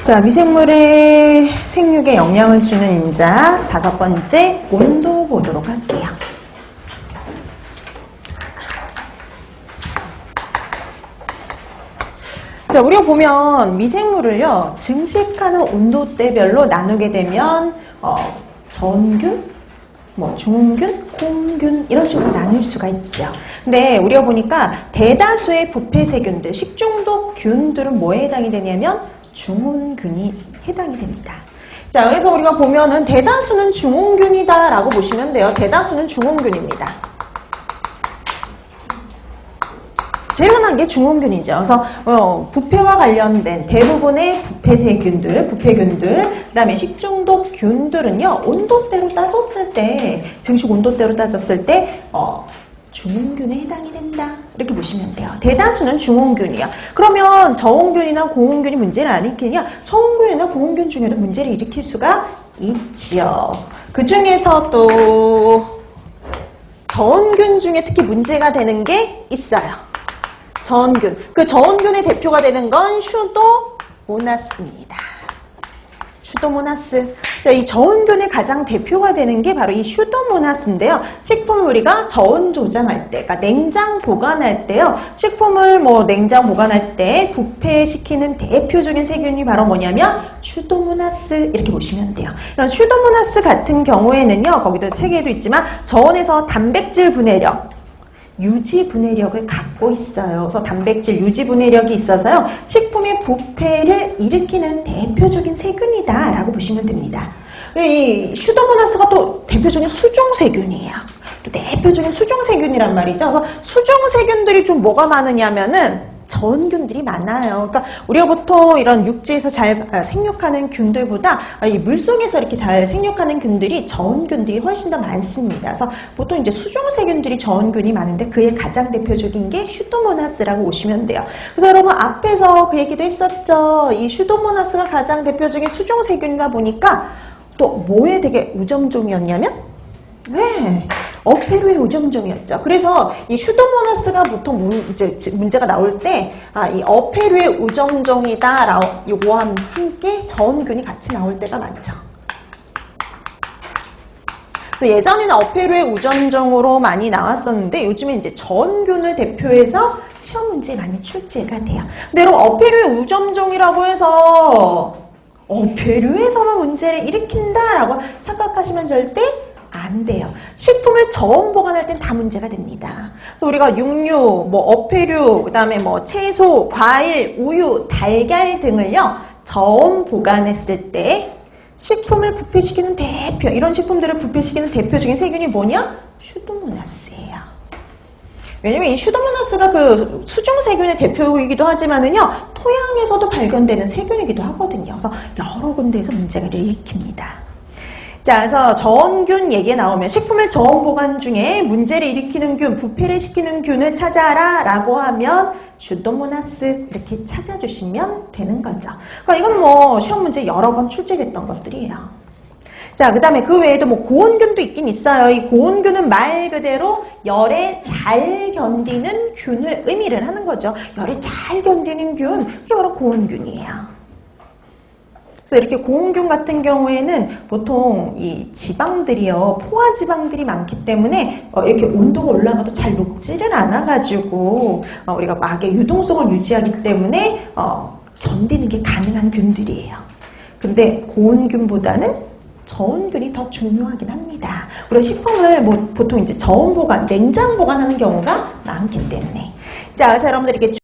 자, 미생물의 생육에 영향을 주는 인자 5번째 온도 보도록 할게요. 자, 우리가 보면 미생물을요, 증식하는 온도대별로 나누게 되면 전균, 중균, 고온균 이런 식으로 나눌 수가 있죠. 근데 우리가 보니까 대다수의 부패세균들, 식중독균들은 뭐에 해당이 되냐면 중온균이 해당이 됩니다. 자, 그래서 우리가 보면은 대다수는 중온균이다라고 보시면 돼요. 대다수는 중온균입니다. 제일 흔한 게 중온균이죠. 그래서 부패와 관련된 대부분의 부패세균들, 부패균들, 그다음에 식중독균들은요, 온도대로 따졌을 때, 증식 온도대로 따졌을 때 중온균에 해당이 된다. 이렇게 보시면 돼요. 대다수는 중온균이야. 그러면 저온균이나 고온균이 문제를 안 일으키냐? 저온균이나 고온균 중에도 문제를 일으킬 수가 있지요. 그 중에서 또 저온균 중에 특히 문제가 되는 게 있어요. 저온균. 그 저온균의 대표가 되는 건 슈도모나스입니다. 슈도모나스. 자, 이 저온균의 가장 대표가 되는 게 바로 이 슈도모나스인데요. 식품을 우리가 저온 조장할 때, 그러니까 냉장 보관할 때요. 식품을 냉장 보관할 때 부패시키는 대표적인 세균이 바로 뭐냐면 슈도모나스 이렇게 보시면 돼요. 이런 슈도모나스 같은 경우에는요. 거기도 세계에도 있지만 저온에서 단백질 분해력, 유지 분해력을 갖고 있어요. 그래서 단백질 유지 분해력이 있어서요. 식품의 부패를 일으키는 대표적인 세균이다 라고 보시면 됩니다. 이 슈도모나스가 또 대표적인 수종세균이에요. 또 대표적인 수종세균이란 말이죠. 그래서 수종세균들이 좀 뭐가 많으냐면은 저온균들이 많아요. 그러니까 우리가 보통 이런 육지에서 잘 생육하는 균들보다 이 물속에서 이렇게 잘 생육하는 균들이 저온균들이 훨씬 더 많습니다. 그래서 보통 이제 수종세균들이 저온균이 많은데 그의 가장 대표적인 게 슈도모나스라고 보시면 돼요. 그래서 여러분 앞에서 그 얘기도 했었죠. 이 슈도모나스가 가장 대표적인 수종세균이다 보니까 또 뭐에 되게 우점종이었냐면 어패류의 우점종이었죠. 그래서 이 슈도모나스가 보통 문제가 나올 때, 이 어패류의 우점종이다, 요거와 함께 저온균이 같이 나올 때가 많죠. 그래서 예전에는 어패류의 우점종으로 많이 나왔었는데, 요즘에 이제 저온균을 대표해서 시험 문제에 많이 출제가 돼요. 근데 여러분, 어패류의 우점종이라고 해서, 어패류에서만 문제를 일으킨다라고 착각하시면 절대 안 돼요. 식품을 저온 보관할 땐 다 문제가 됩니다. 그래서 우리가 육류, 어패류, 그다음에 채소, 과일, 우유, 달걀 등을요, 저온 보관했을 때 식품을 부패시키는 이런 식품들을 부패시키는 대표적인 세균이 뭐냐? 슈도모나스예요. 왜냐면 이 슈도모나스가 그 수종세균의 대표이기도 하지만은요, 토양에서도 발견되는 세균이기도 하거든요. 그래서 여러 군데에서 문제를 일으킵니다. 자, 그래서 저온균 얘기에 나오면 식품을 저온 보관 중에 문제를 일으키는 균, 부패를 시키는 균을 찾아라 라고 하면 슈도모나스 이렇게 찾아주시면 되는 거죠. 그러니까 이건 시험 문제 여러 번 출제됐던 것들이에요. 자, 그 다음에 그 외에도 고온균도 있긴 있어요. 이 고온균은 말 그대로 열에 잘 견디는 균을 의미를 하는 거죠. 열에 잘 견디는 균, 그게 바로 고온균이에요. 그래서 이렇게 고온균 같은 경우에는 보통 이 지방들이요, 포화 지방들이 많기 때문에 이렇게 온도가 올라가도 잘 녹지를 않아가지고 우리가 막의 유동성을 유지하기 때문에 견디는 게 가능한 균들이에요. 근데 고온균보다는 저온균이 더 중요하긴 합니다. 우리가 식품을 보통 이제 저온 보관, 냉장 보관하는 경우가 많기 때문에. 자, 그래서 여러분들 이렇게